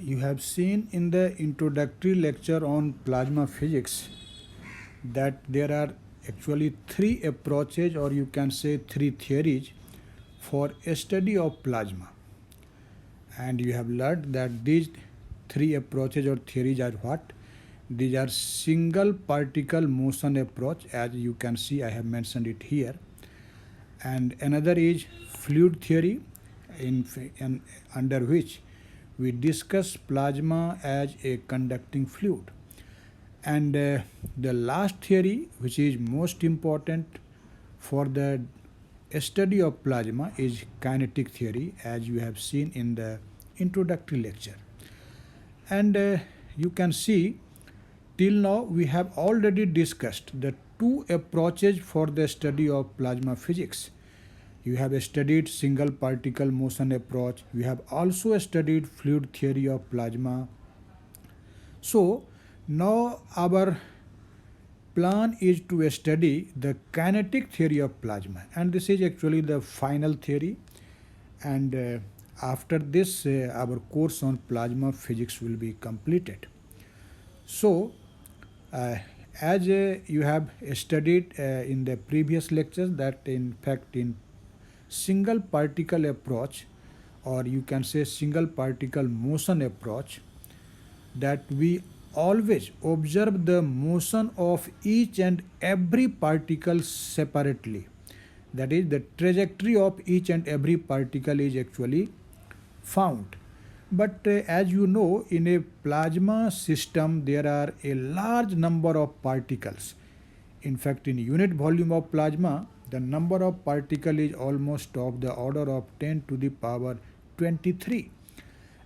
You have seen in the introductory lecture on plasma physics that there are actually three approaches, or you can say three theories, for a study of plasma. And you have learned that these three approaches or theories are what? These are single particle motion approach, as you can see I have mentioned it here. And another is fluid theory, in under which we discuss plasma as a conducting fluid. And the last theory, which is most important for the study of plasma, is kinetic theory, as you have seen in the introductory lecture. And you can see till now we have already discussed the two approaches for the study of plasma physics. You have studied single particle motion approach. We have also studied fluid theory of plasma. So now our plan is to study the kinetic theory of plasma, and this is actually the final theory. And after this, our course on plasma physics will be completed. So, uh, as you have studied in the previous lectures, that in fact in single particle approach, or you can say single particle motion approach, that we always observe the motion of each and every particle separately. That is, the trajectory of each and every particle is actually found. But as you know, in a plasma system, there are a large number of particles. In fact, in unit volume of plasma, the number of particles is almost of the order of 10 to the power 23.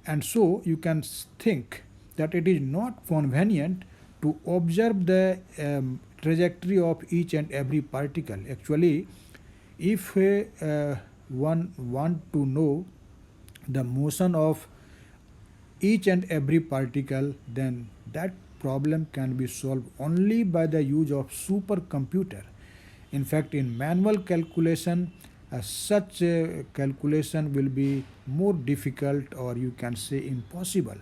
And so you can think that it is not convenient to observe the trajectory of each and every particle. Actually, if one want to know the motion of each and every particle, then that problem can be solved only by the use of supercomputer. In fact, in manual calculation, such a calculation will be more difficult, or you can say impossible.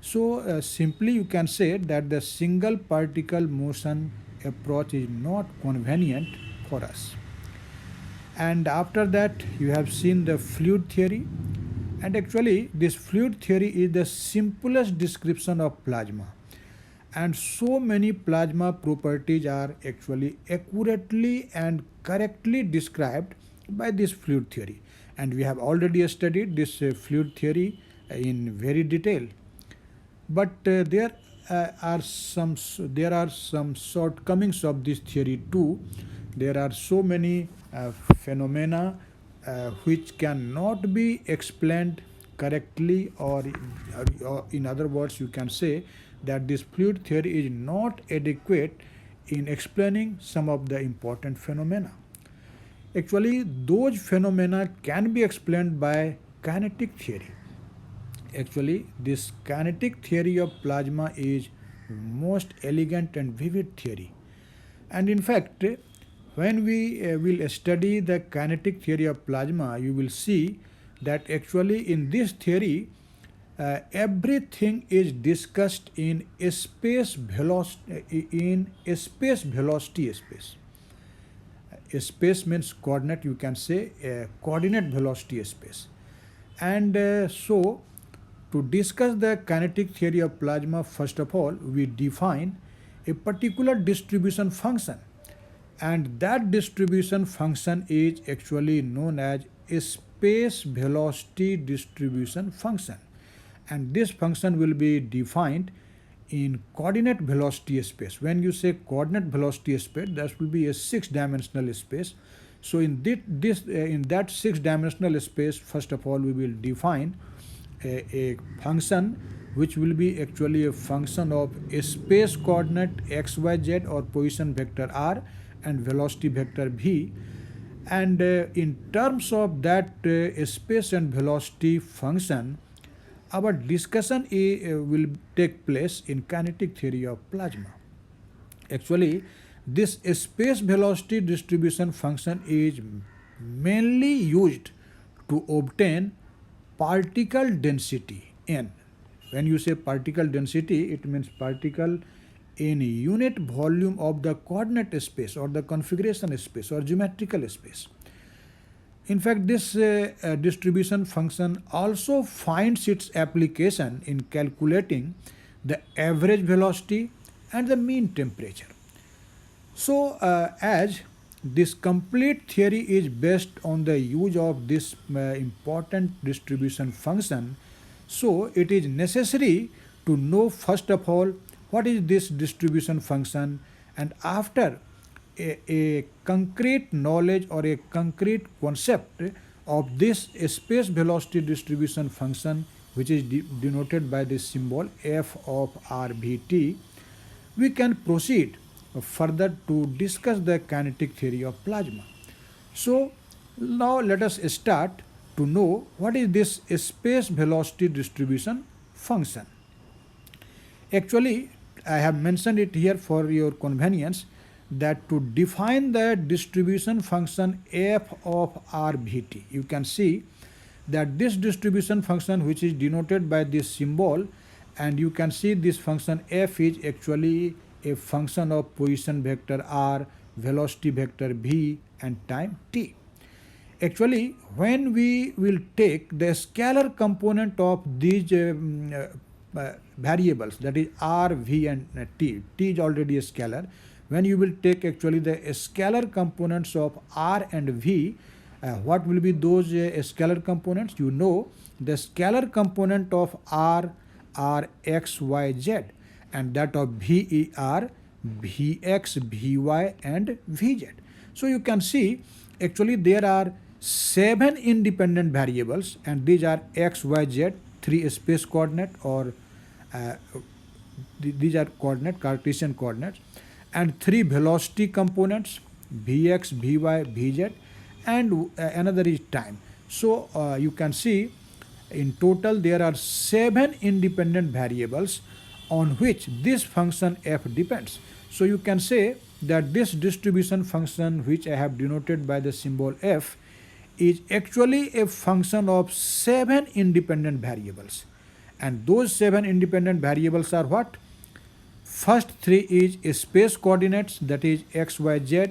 So simply you can say that the single particle motion approach is not convenient for us. And after that, you have seen the fluid theory. And actually, this fluid theory is the simplest description of plasma. And so many plasma properties are actually accurately and correctly described by this fluid theory. And we have already studied this fluid theory in very detail. But there are some shortcomings of this theory too. There are so many phenomena which cannot be explained correctly, or in other words, you can say that this fluid theory is not adequate in explaining some of the important phenomena. Actually, those phenomena can be explained by kinetic theory. Actually, this kinetic theory of plasma is most elegant and vivid theory. And in fact, when we will study the kinetic theory of plasma, you will see that actually in this theory, everything is discussed in space velocity, space. Space means coordinate, you can say coordinate velocity space. And so to discuss the kinetic theory of plasma, first of all, we define a particular distribution function. And that distribution function is actually known as a space velocity distribution function. And this function will be defined in coordinate velocity space. When you say coordinate velocity space, that will be a six-dimensional space. So in that six-dimensional space, first of all, we will define a function which will be actually a function of a space coordinate xyz, or position vector r, and velocity vector v. And in terms of that space and velocity function, our discussion will take place in kinetic theory of plasma. Actually, this space velocity distribution function is mainly used to obtain particle density n. When you say particle density, it means particle in unit volume of the coordinate space or the configuration space or geometrical space. In fact, this distribution function also finds its application in calculating the average velocity and the mean temperature. So, as this complete theory is based on the use of this important distribution function, so it is necessary to know first of all what is this distribution function, and after a concrete knowledge or a concrete concept of this space velocity distribution function, which is denoted by this symbol f of rvt, we can proceed further to discuss the kinetic theory of plasma. So now let us start to know what is this space velocity distribution function. Actually, I have mentioned it here for your convenience that to define the distribution function f of rvt, you can see that this distribution function, which is denoted by this symbol, and you can see this function f is actually a function of position vector r, velocity vector v, and time t. Actually, when we will take the scalar component of these variables, that is r, v, and t is already a scalar. When you will take actually the scalar components of r and v, what will be those scalar components? You know, the scalar component of r are x, y, z, and that of v are vx, vy, and vz. So you can see actually there are 7 independent variables, and these are x, y, z, 3 space coordinate, or these are Cartesian coordinates, and 3 velocity components, vx, vy, vz, and another is time. So you can see in total there are 7 independent variables on which this function f depends. So you can say that this distribution function, which I have denoted by the symbol f, is actually a function of 7 independent variables. And those 7 independent variables are what? First 3 is space coordinates, that is x, y, z,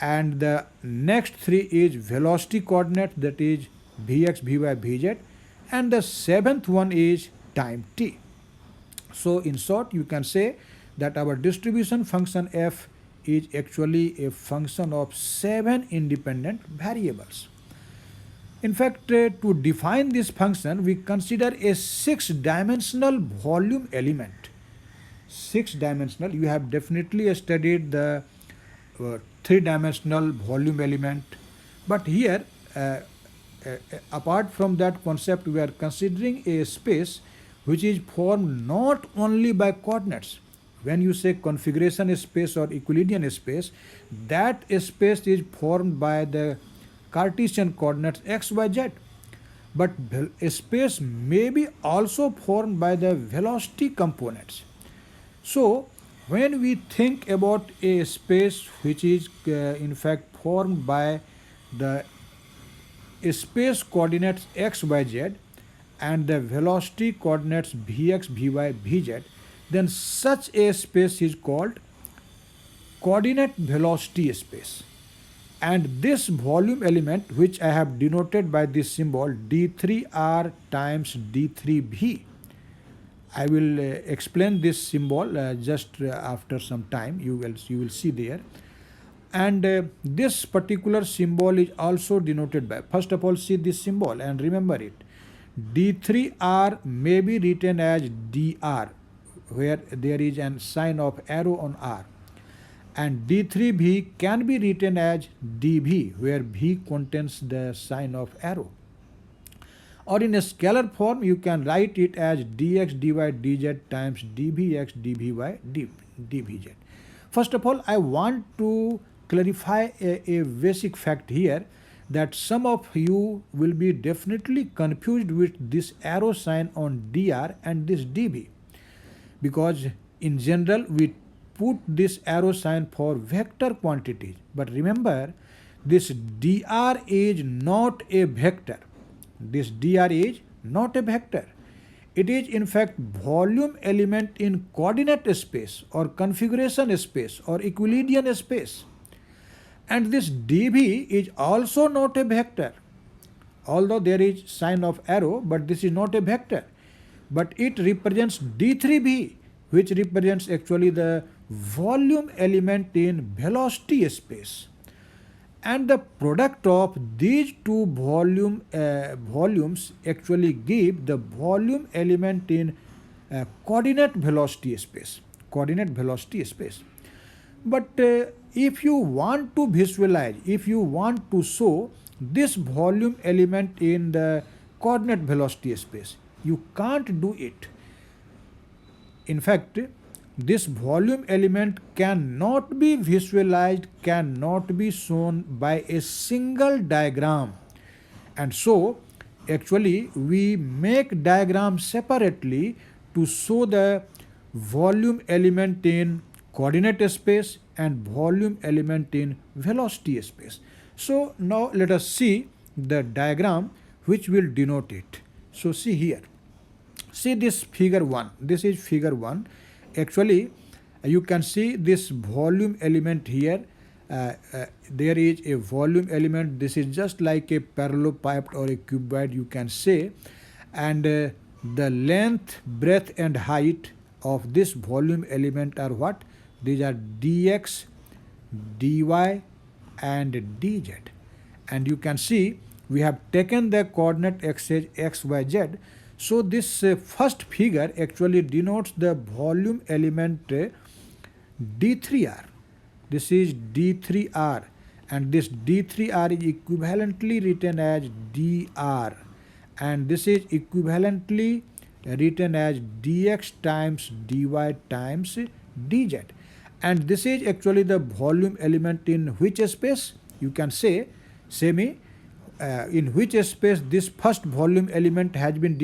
and the next 3 is velocity coordinate, that is vx, vy, vz, and the 7th one is time t. So in short, you can say that our distribution function f is actually a function of 7 independent variables. In fact, to define this function, we consider a 6-dimensional volume element. 6-dimensional, you have definitely studied the 3-dimensional volume element, but here apart from that concept, we are considering a space which is formed not only by coordinates. When you say configuration space or Euclidean space, that space is formed by the Cartesian coordinates x, y, z. But a space may be also formed by the velocity components. So when we think about a space which is in fact formed by the space coordinates x, y, z, and the velocity coordinates vx, vy, vz, then such a space is called coordinate velocity space. And this volume element, which I have denoted by this symbol d3r times d3v, I will explain this symbol just after some time. You will see there. And this particular symbol is also denoted by, first of all, see this symbol and remember it. d3r may be written as dr, where there is a sign of arrow on r, and d3v can be written as dv, where v contains the sign of arrow. Or in a scalar form, you can write it as dx, dy, dz times dvx, dvy, dvz. First of all, I want to clarify a basic fact here, that some of you will be definitely confused with this arrow sign on dr and this dv, because in general we put this arrow sign for vector quantities. But remember, this dr is not a vector. This dr is not a vector. It is in fact volume element in coordinate space or configuration space or Euclidean space. And this dv is also not a vector, although there is sign of arrow, but this is not a vector, but it represents d3v, which represents actually the volume element in velocity space. And the product of these two volumes actually give the volume element in coordinate velocity space. Coordinate velocity space. But if you want to visualize, if you want to show this volume element in the coordinate velocity space, you can't do it. In fact, this volume element cannot be visualized, cannot be shown by a single diagram. And so, actually, we make diagrams separately to show the volume element in coordinate space and volume element in velocity space. So, now let us see the diagram which will denote it. So, see here. See this figure 1. This is figure 1. Actually, you can see this volume element here. There is a volume element. This is just like a parallelepiped or a cuboid, you can say. And the length, breadth and height of this volume element are what? These are dx, dy and dz. And you can see we have taken the coordinate axis x, y, z. So this first figure actually denotes the volume element d3r. This is d3r, and this d3r is equivalently written as dr, and this is equivalently written as dx times dy times dz. And this is actually the volume element in which space? You can say me in which space this first volume element has been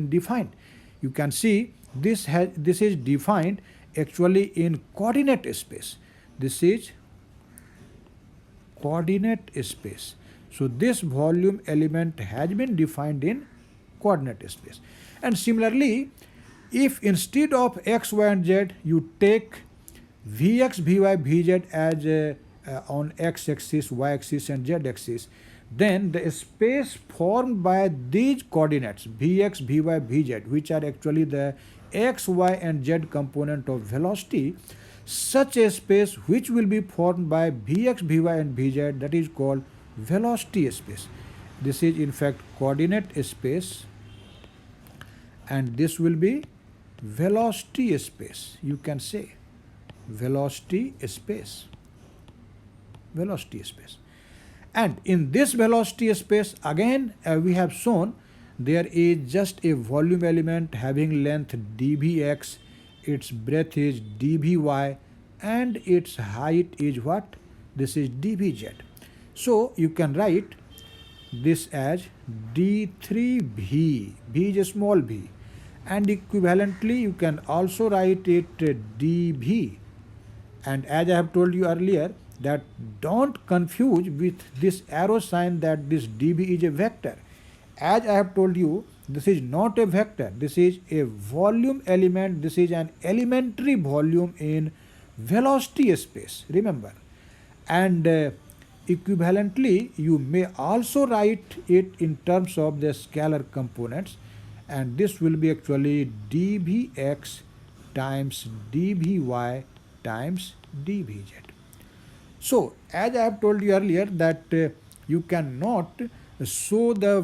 defined. You can see this is defined actually in coordinate space. This is coordinate space. So this volume element has been defined in coordinate space. And similarly, if instead of x, y and z you take vx, vy, vz as on x-axis, y-axis and z-axis, then the space formed by these coordinates vx, vy, vz, which are actually the x, y and z component of velocity, such a space which will be formed by vx, vy and vz, that is called velocity space. This is in fact coordinate space, and this will be velocity space. You can say velocity space. Velocity space. And in this velocity space, again we have shown there is just a volume element having length dvx, its breadth is dvy, and its height is what? This is dvz. So you can write this as d3v, v is a small v, and equivalently you can also write it dv. And as I have told you earlier, that don't confuse with this arrow sign that this dv is a vector. As I have told you, this is not a vector, this is a volume element, this is an elementary volume in velocity space, remember. And equivalently, you may also write it in terms of the scalar components, and this will be actually dvx times dvy times dvz. So, as I have told you earlier that you cannot show the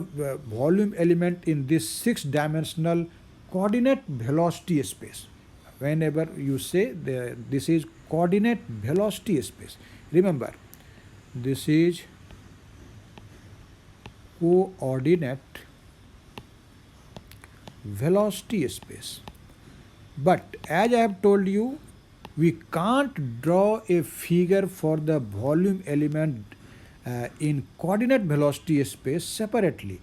volume element in this 6-dimensional coordinate velocity space. Whenever you say this is coordinate velocity space, remember this is coordinate velocity space. But as I have told you, we can't draw a figure for the volume element in coordinate velocity space separately.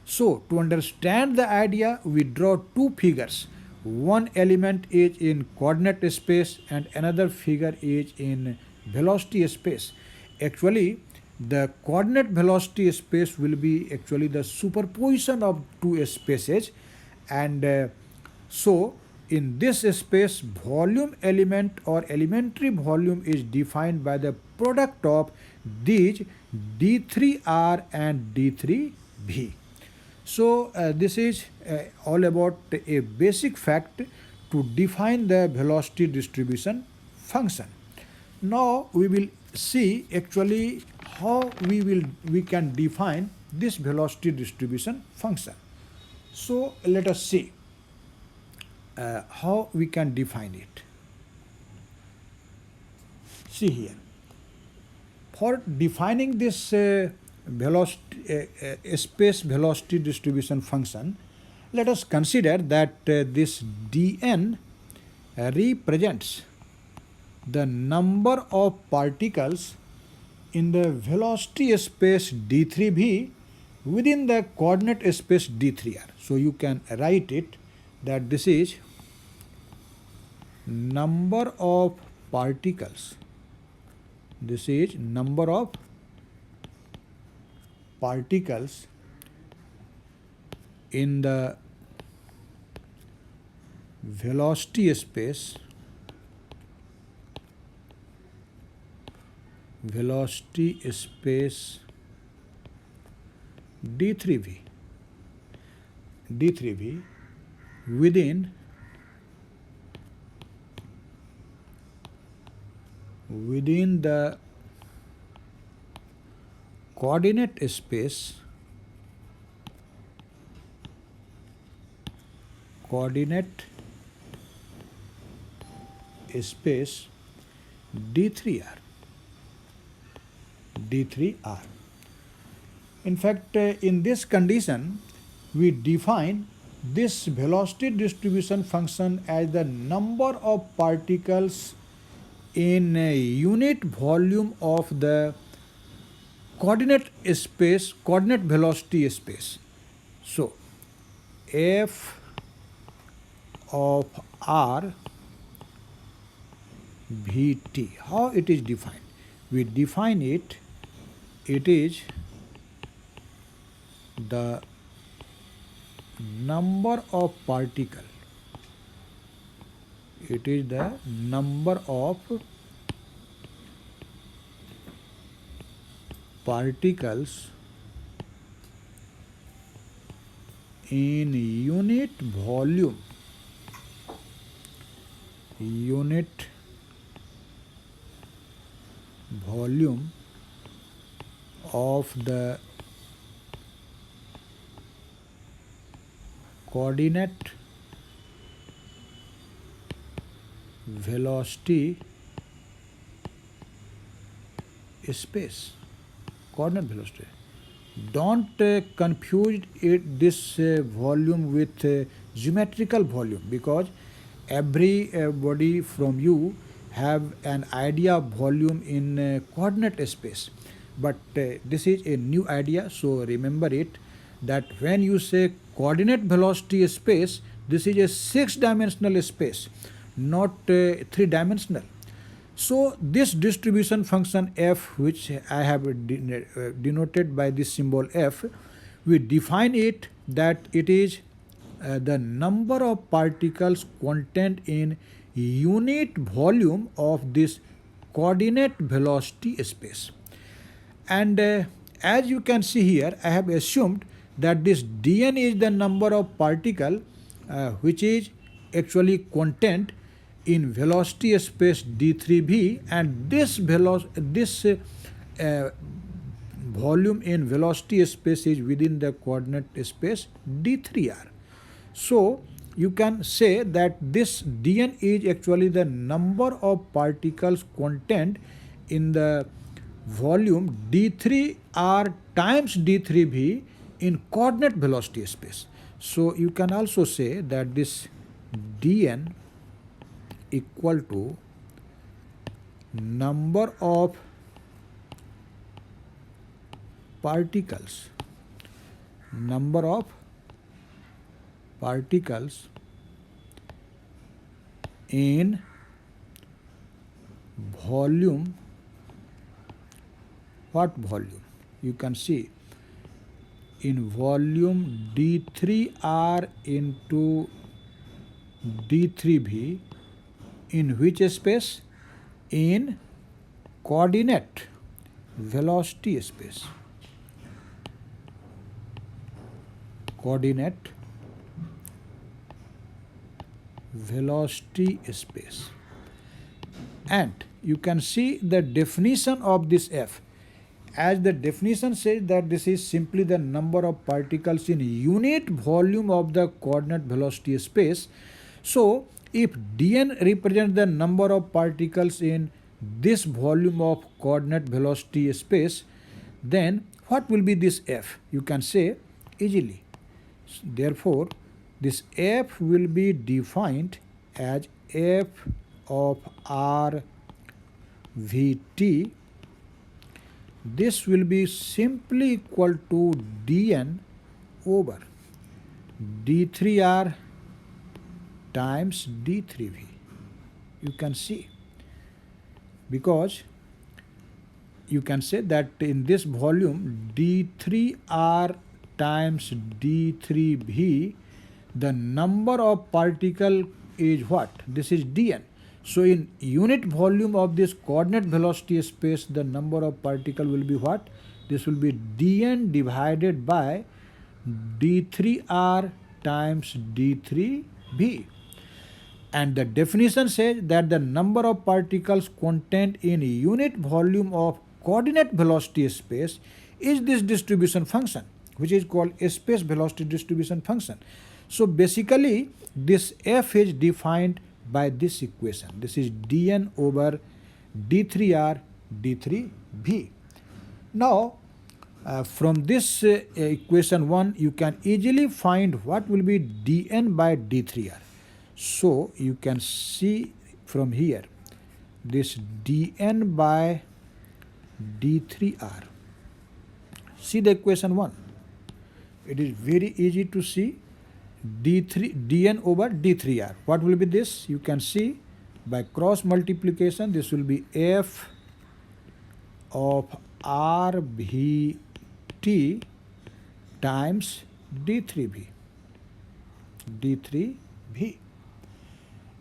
So, to understand the idea, we draw two figures. One element is in coordinate space and another figure is in velocity space. Actually, the coordinate velocity space will be actually the superposition of two spaces, And so in this space, volume element or elementary volume is defined by the product of these D3R and D3V. So this is all about a basic fact to define the velocity distribution function. Now we will see actually how we can define this velocity distribution function. So let us see how we can define it. See here. For defining this space velocity distribution function, let us consider that this dn represents the number of particles in the velocity space d3v within the coordinate space d3r. So you can write it that this is number of particles. This is number of particles in the velocity space d3v within the coordinate space d3r. In fact, in this condition, we define this velocity distribution function as the number of particles in a unit volume of the coordinate velocity space. So f of r vt. How it is defined? We define it is the number of particles. It is the number of particles in unit volume of the coordinate velocity space. Coordinate velocity. Don't confuse this volume with geometrical volume, because everybody from you have an idea of volume in coordinate space, but this is a new idea. So remember it, that when you say coordinate velocity space, this is a 6-dimensional space, not 3-dimensional. So this distribution function f, which I have denoted by this symbol f, we define it that it is the number of particles contained in unit volume of this coordinate velocity space. And as you can see here, I have assumed that this dn is the number of particle which is actually contained in velocity space d3v, and this volume in velocity space is within the coordinate space d3r. So you can say that this dn is actually the number of particles contained in the volume d3r times d3v in coordinate velocity space. So you can also say that this dn equal to number of particles in volume. What volume? You can see in volume d3r into d3v in which space? In coordinate velocity space. Coordinate velocity space. And you can see the definition of this F. As the definition says that this is simply the number of particles in unit volume of the coordinate velocity space. So if dn represents the number of particles in this volume of coordinate velocity space, then what will be this F? You can say easily. Therefore, this F will be defined as F of r Vt. This will be simply equal to dn over d3r times d3v. You can see, because you can say that in this volume d3r times d3v, the number of particle is what? This is dn. So in unit volume of this coordinate velocity space, the number of particle will be what? This will be dn divided by d3r times d3v. And the definition says that the number of particles contained in unit volume of coordinate velocity space is this distribution function, which is called a space velocity distribution function. So basically this F is defined by this equation. This is dn over d3r d3v. Now from this equation 1, you can easily find what will be dn by d3r. So you can see from here this dn by d3r. See the equation 1. It is very easy to see. dn over d3r. What will be this? You can see by cross multiplication, this will be f of rvt times d3v.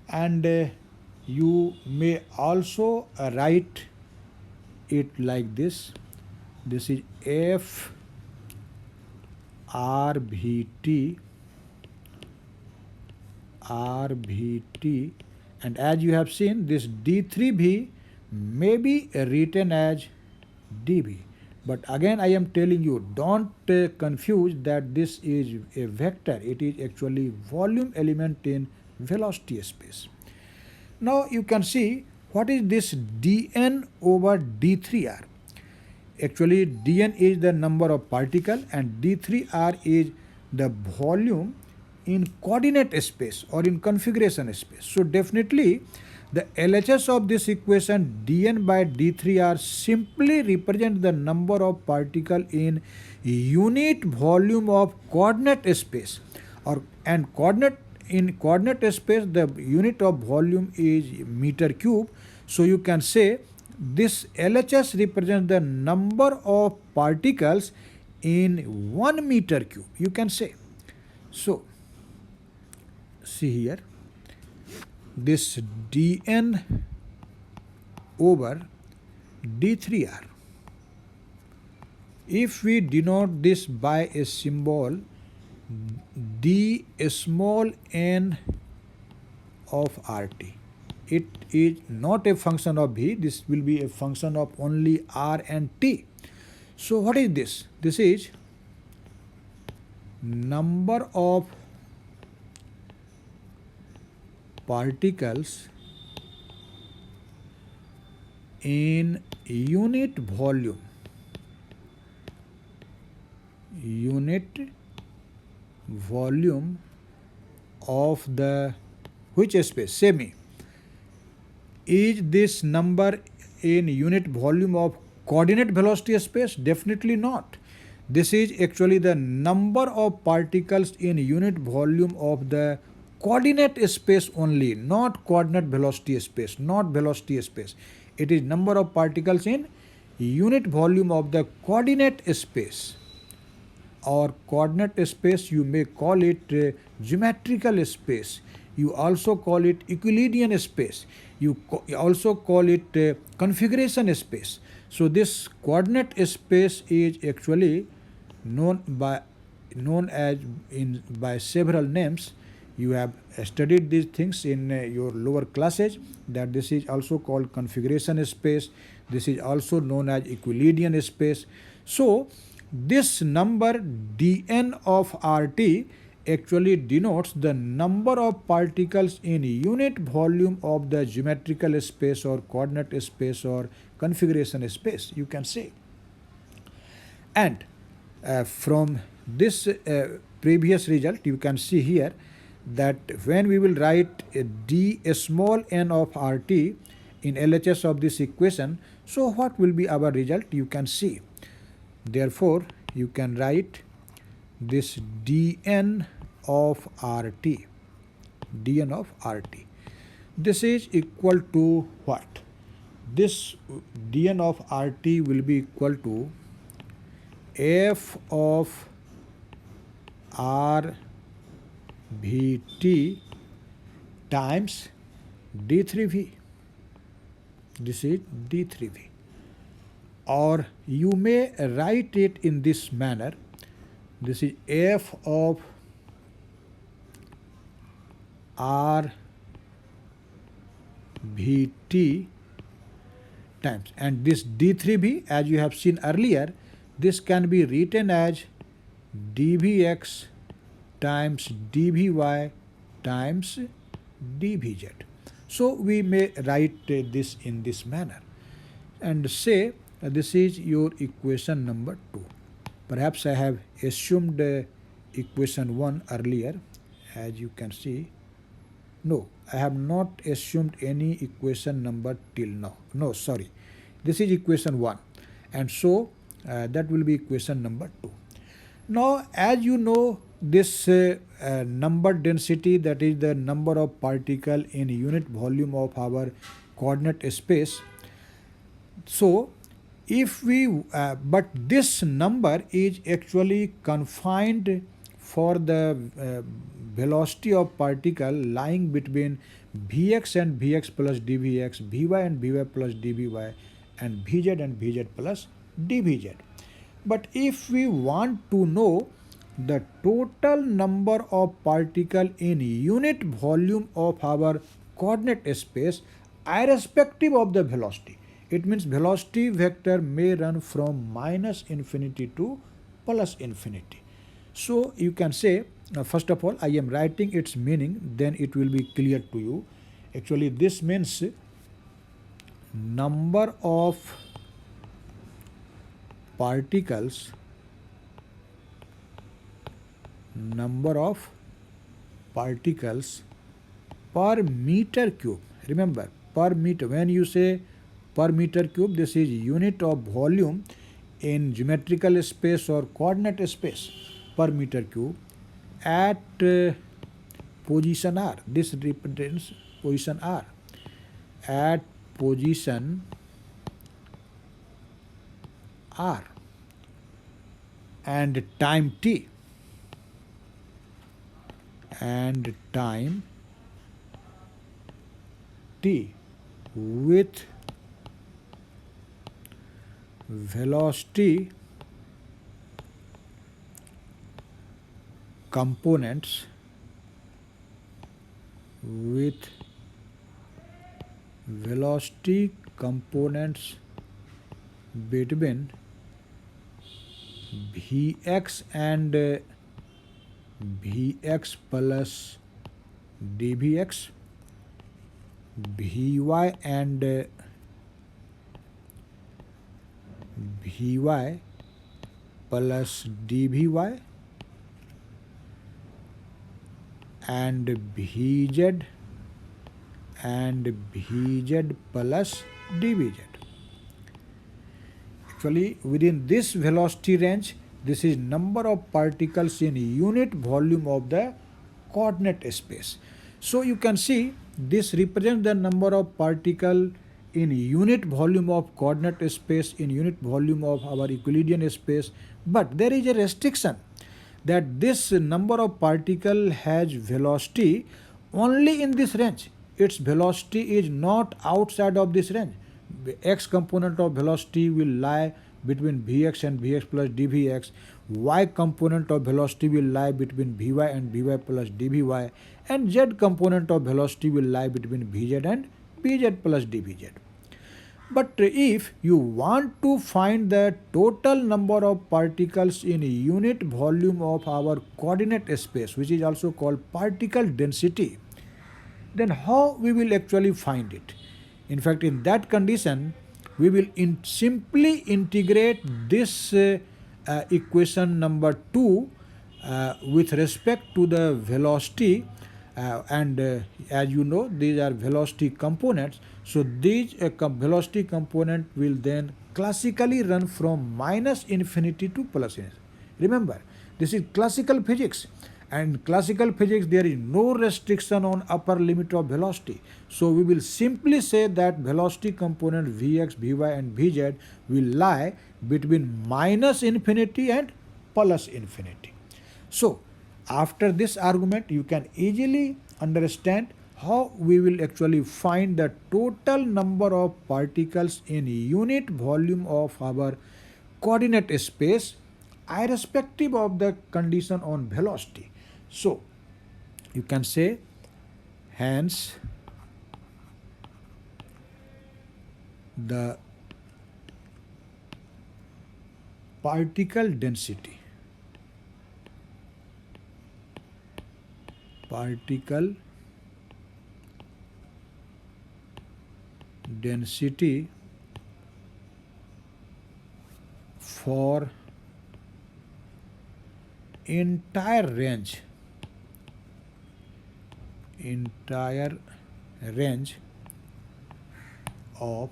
And you may also write it like this. This is f rvt, and as you have seen, this d3v may be written as dv. But again I am telling you, don't confuse that this is a vector. It is actually volume element in velocity space. Now you can see what is this dn over d3r. Actually dn is the number of particle and d3r is the volume in coordinate space or in configuration space. So definitely the LHS of this equation dn by d3r simply represents the number of particle in unit volume of coordinate space, and in coordinate space the unit of volume is meter cube. So you can say this LHS represents the number of particles in 1 meter cube, you can say. So see here, this dn over d3r, if we denote this by a symbol d small n of rt, it is not a function of v, this will be a function of only r and t. So what is this? This is number of particles in unit volume of the which space? Say me, is this number in unit volume of coordinate velocity space? Definitely not. This is actually the number of particles in unit volume of the coordinate space only, not coordinate velocity space, not velocity space. It is number of particles in unit volume of the coordinate space. or coordinate space, you may call it geometrical space. You also call it Euclidean space. You also call it configuration space. So this coordinate space is actually known as by several names. You have studied these things in your lower classes, that this is also called configuration space. This is also known as Euclidean space. So this number dn of RT actually denotes the number of particles in unit volume of the geometrical space or coordinate space or configuration space, you can say. And from this previous result, you can see here that when we will write d small n of RT in LHS of this equation, so what will be our result, you can see. Therefore, you can write this dn of RT. dn of RT. This is equal to what? This dn of RT will be equal to f of RVT times d3v. This is d3v. Or you may write it in this manner. This is f of RVT times, and this d3v, as you have seen earlier, this can be written as dvx times dvy times dvz. So we may write this in this manner and say this is your equation number 2. Perhaps I have assumed equation 1 earlier, as you can see. No, I have not assumed any equation number till now. No, sorry. This is equation 1. And so that will be equation number 2. Now, as you know, this number density, that is the number of particle in unit volume of our coordinate space. So, if we, but this number is actually confined for the velocity of particle lying between Vx and Vx plus dVx, Vy and Vy plus dVy, and Vz and Vz plus dVz. But if we want to know the total number of particle in unit volume of our coordinate space irrespective of the velocity, it means velocity vector may run from minus infinity to plus infinity. So you can say, first of all, I am writing its meaning, then it will be clear to you. Actually, this means number of particles per meter cube. Remember, per meter. When you say per meter cube, this is unit of volume in geometrical space or coordinate space, per meter cube at position R. This represents position R. At position R and time t, and time t with velocity components between Vx and Vx plus dVx, Vy and Vy plus dVy, and Vz and Vz plus dVz. Actually, within this velocity range, this is number of particles in unit volume of the coordinate space. So you can see this represents the number of particle in unit volume of coordinate space, in unit volume of our Euclidean space, but there is a restriction that this number of particle has velocity only in this range. Its velocity is not outside of this range. The x component of velocity will lie between Vx and Vx plus dVx. Y component of velocity will lie between Vy and Vy plus dVy, and Z component of velocity will lie between Vz and Vz plus dVz. But if you want to find the total number of particles in unit volume of our coordinate space, which is also called particle density, then how we will actually find it? In fact, in that condition, we will simply integrate this equation number 2 with respect to the velocity, and as you know, these are velocity components. So these velocity component will then classically run from minus infinity to plus infinity. Remember, this is classical physics. And in classical physics, there is no restriction on upper limit of velocity. So we will simply say that velocity component Vx, Vy and Vz will lie between minus infinity and plus infinity. So after this argument, you can easily understand how we will actually find the total number of particles in unit volume of our coordinate space, irrespective of the condition on velocity. So you can say, hence the particle density for entire range of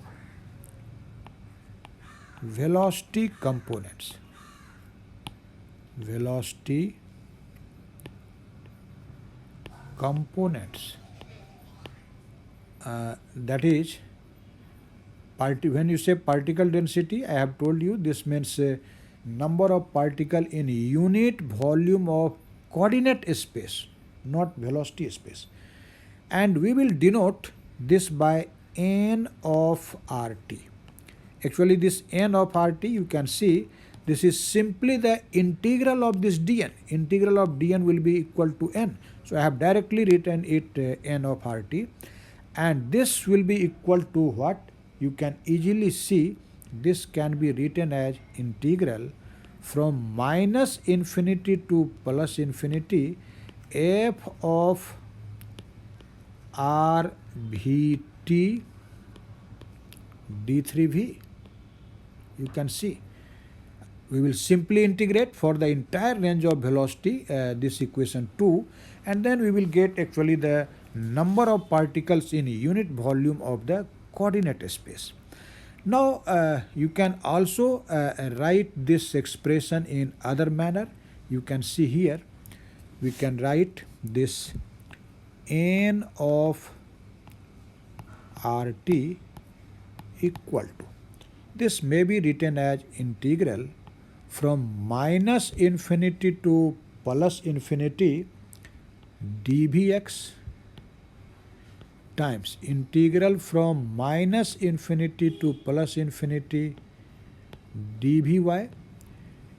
velocity components, that is, when you say particle density, I have told you this means number of particle in unit volume of coordinate space, not velocity space. And we will denote this by n of RT. Actually, this n of RT, you can see, this is simply the integral of this dn. Integral of dn will be equal to n. So I have directly written it n of RT. And this will be equal to what? You can easily see this can be written as integral from minus infinity to plus infinity f of r Vt d3v. You can see. We will simply integrate for the entire range of velocity this equation 2, and then we will get actually the number of particles in unit volume of the coordinate space. Now you can also write this expression in other manner. You can see here, we can write this n of RT equal to, this may be written as integral from minus infinity to plus infinity dvx times integral from minus infinity to plus infinity dvy,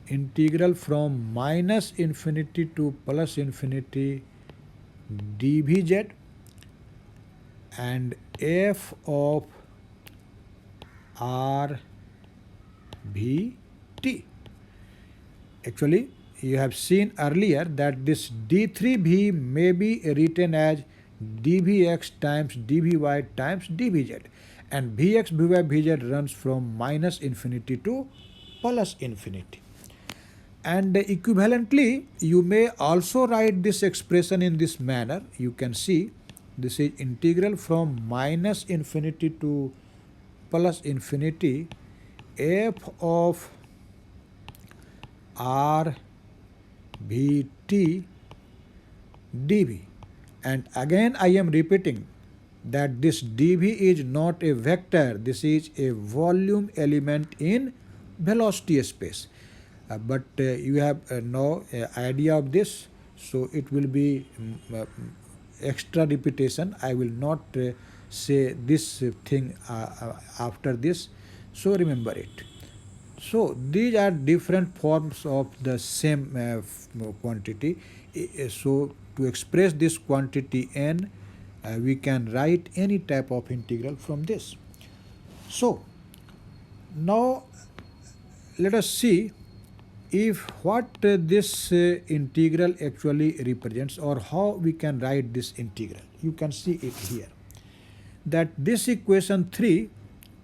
integral from minus infinity to plus infinity dvz, and f of r Vt. Actually, you have seen earlier that this d3v may be written as dvx times dvy times dvz, and vx, vy, vz runs from minus infinity to plus infinity. And equivalently, you may also write this expression in this manner. You can see this is integral from minus infinity to plus infinity f of r Vt dv. And again I am repeating that this dv is not a vector, this is a volume element in velocity space. But you have no idea of this, so it will be extra repetition. I will not say this thing after this, so remember it. So these are different forms of the same quantity. So to express this quantity n, we can write any type of integral from this. So now let us see if what this integral actually represents, or how we can write this integral. You can see it here, that this equation 3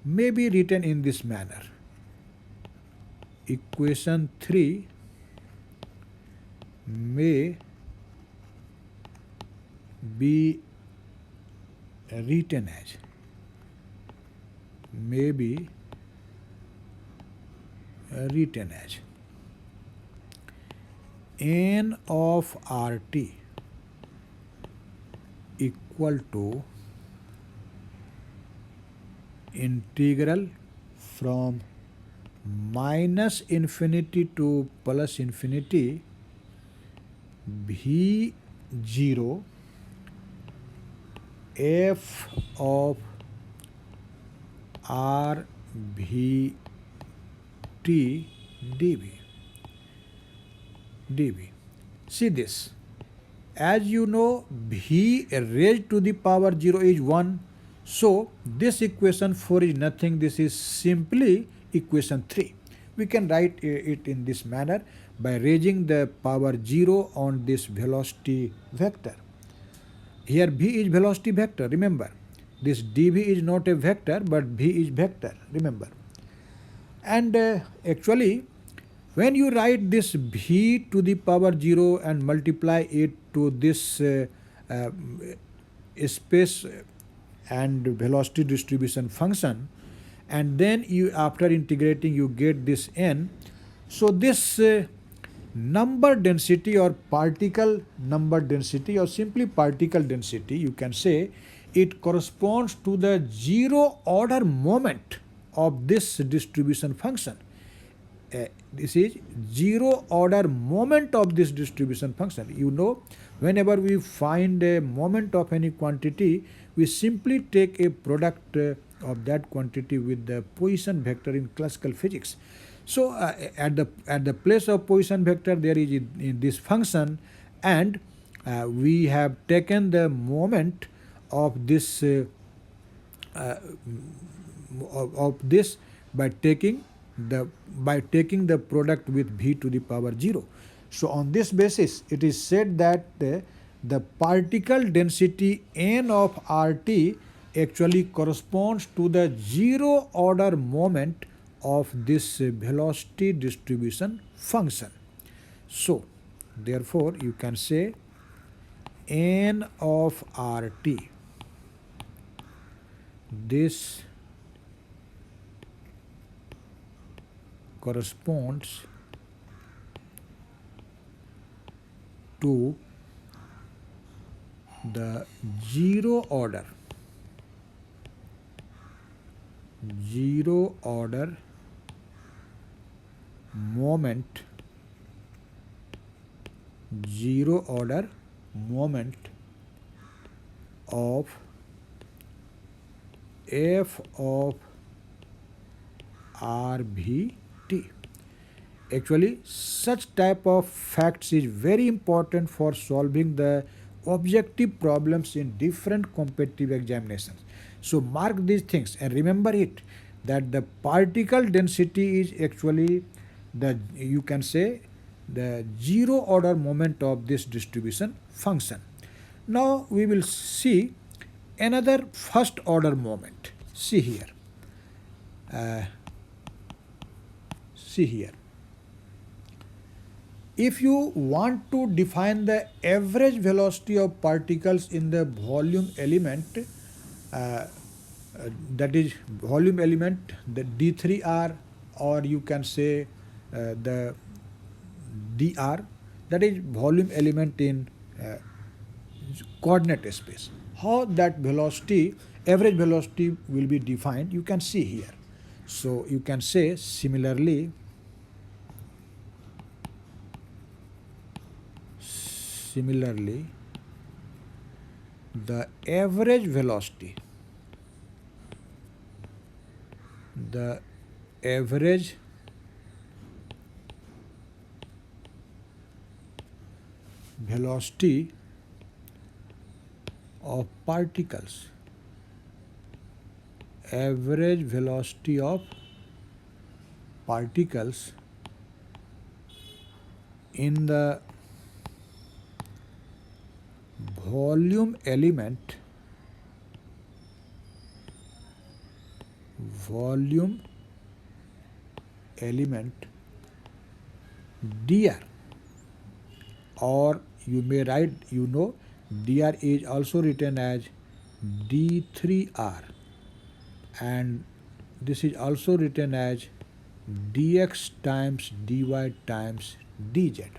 may be written in this manner. Equation 3 may be written as n of RT equal to integral from minus infinity to plus infinity v0 f of r v t dv. See this. As you know, v raised to the power 0 is 1. So this equation 4 is nothing. This is simply equation 3. We can write it in this manner by raising the power 0 on this velocity vector. Here v is velocity vector, remember. This dv is not a vector, but v is vector, remember. And actually, when you write this v to the power 0 and multiply it to this space and velocity distribution function, and then you, after integrating, you get this n. So this number density or particle number density, or simply particle density, you can say, it corresponds to the zero order moment of this distribution function. This is zero order moment of this distribution function. You know, whenever we find a moment of any quantity, we simply take a product of that quantity with the Poisson vector in classical physics. So at the place of Poisson vector, there is in this function, and we have taken the moment of this by taking the product with v to the power 0. So on this basis, it is said that the particle density n of RT actually corresponds to the zero order moment of this velocity distribution function. So therefore you can say n of RT, this corresponds to the zero order moment of f of RVT. Actually, such type of facts is very important for solving the objective problems in different competitive examinations. So mark these things and remember it, that the particle density is actually you can say the zero order moment of this distribution function. Now we will see another first order moment. See here. If you want to define the average velocity of particles in the volume element, that is volume element, the d3r, or you can say the dr, that is volume element in coordinate space. How that velocity, average velocity, will be defined, you can see here. So you can say similarly, the average velocity, of particles, average velocity of particles in the volume element dr, or you may write, dr is also written as d3r, and this is also written as dx times dy times dz,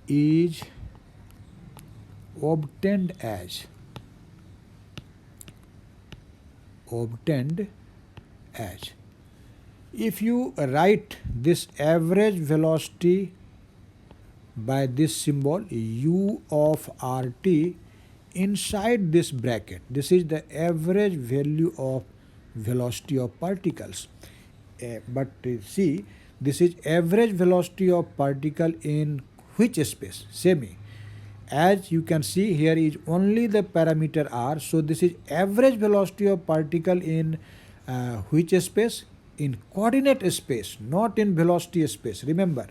is obtained as if you write this average velocity by this symbol u of rt inside this bracket, this is the average value of velocity of particles. But see, this is average velocity of particle in which space? Semi. As you can see, here is only the parameter r, so this is average velocity of particle in which space? In coordinate space, not in velocity space. Remember,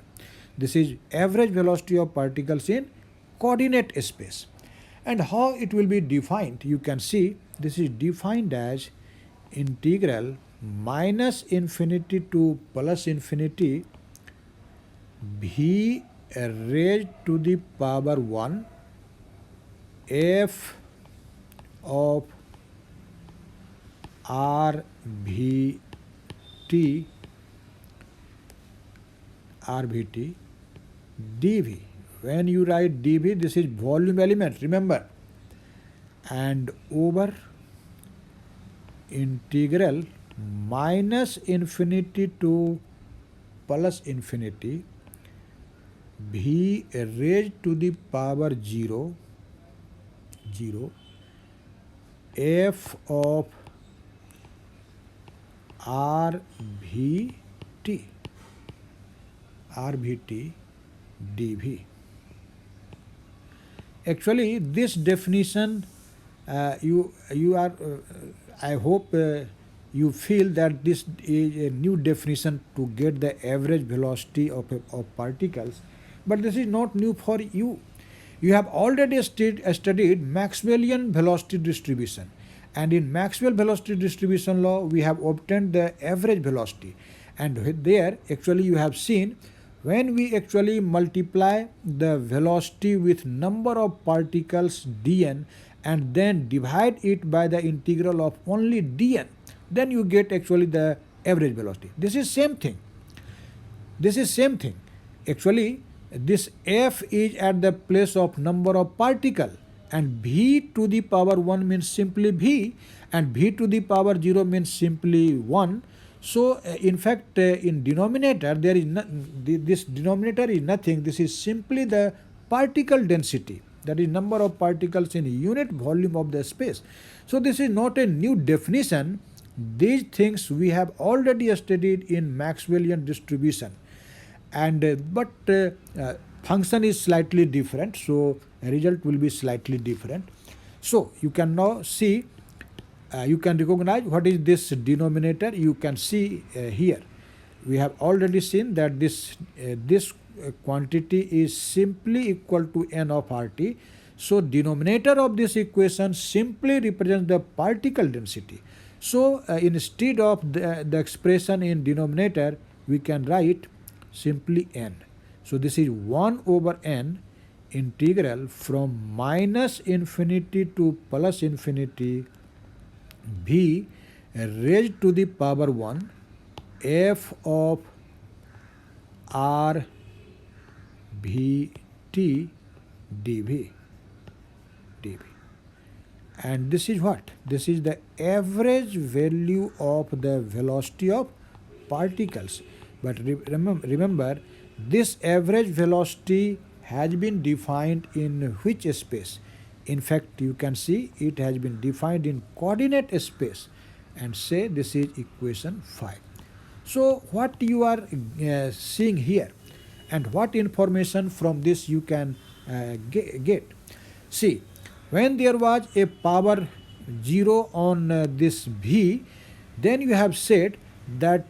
this is average velocity of particles in coordinate space. And how it will be defined? You can see this is defined as integral minus infinity to plus infinity v raised to the power 1 f of rvt dv. When you write dv, this is volume element, remember, and over integral minus infinity to plus infinity v raised to the power 0 f of rvt dv. Actually, this definition, you are, I hope you feel that this is a new definition to get the average velocity of particles, but this is not new for you. You have already studied Maxwellian velocity distribution, and in Maxwell velocity distribution law we have obtained the average velocity, and there actually you have seen when we actually multiply the velocity with number of particles dn and then divide it by the integral of only dn, then you get actually the average velocity. This is same thing. Actually, this f is at the place of number of particle, and v to the power 1 means simply v, and v to the power 0 means simply 1. So in fact, in denominator there is this denominator is nothing. This is simply the particle density, that is number of particles in unit volume of the space. So this is not a new definition. These things we have already studied in Maxwellian distribution, and but function is slightly different, so result will be slightly different. So you can now see, you can recognize what is this denominator. You can see here we have already seen that this quantity is simply equal to n of rt. So denominator of this equation simply represents the particle density. So instead of the expression in denominator, we can write simply n. So this is 1 over n integral from minus infinity to plus infinity v raised to the power 1 f of r v t dv. dV. And this is what? This is the average value of the velocity of particles. But remember, this average velocity has been defined in which space? In fact, you can see it has been defined in coordinate space, and say this is equation 5. So what you are seeing here, and what information from this you can get? See, when there was a power 0 on this V, then you have said that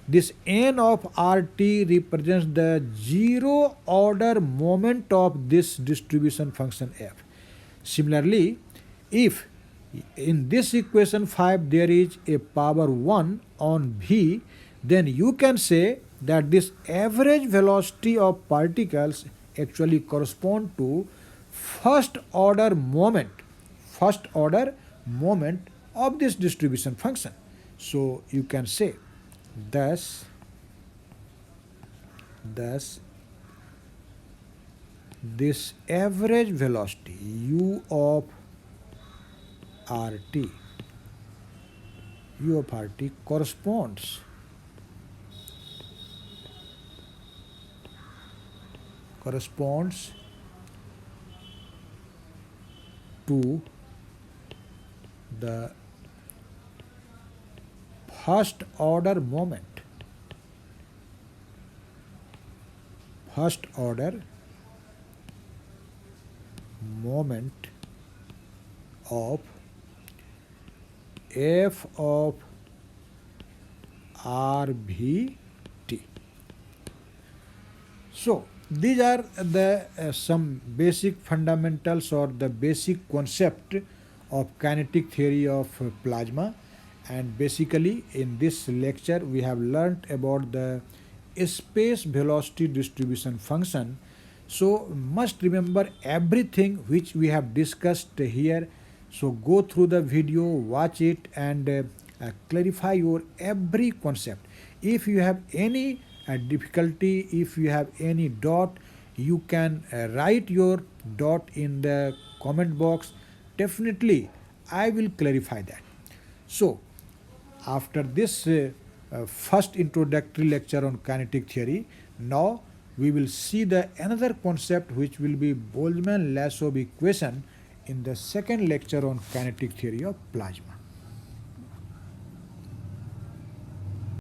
this n of RT represents the zero order moment of this distribution function f. Similarly, if in this equation 5 there is a power 1 on V, then you can say that this average velocity of particles actually correspond to first order moment of this distribution function. So you can say thus this average velocity u of rt corresponds to the first order moment of f of RVT. So these are the some basic fundamentals or the basic concept of kinetic theory of plasma. And basically in this lecture we have learnt about the space velocity distribution function. So must remember everything which we have discussed here. So go through the video, watch it, and clarify your every concept. If you have any difficulty, if you have any doubt, you can write your doubt in the comment box. Definitely I will clarify that. So after this first introductory lecture on kinetic theory, now we will see the another concept which will be Boltzmann-Lasov equation in the second lecture on kinetic theory of plasma.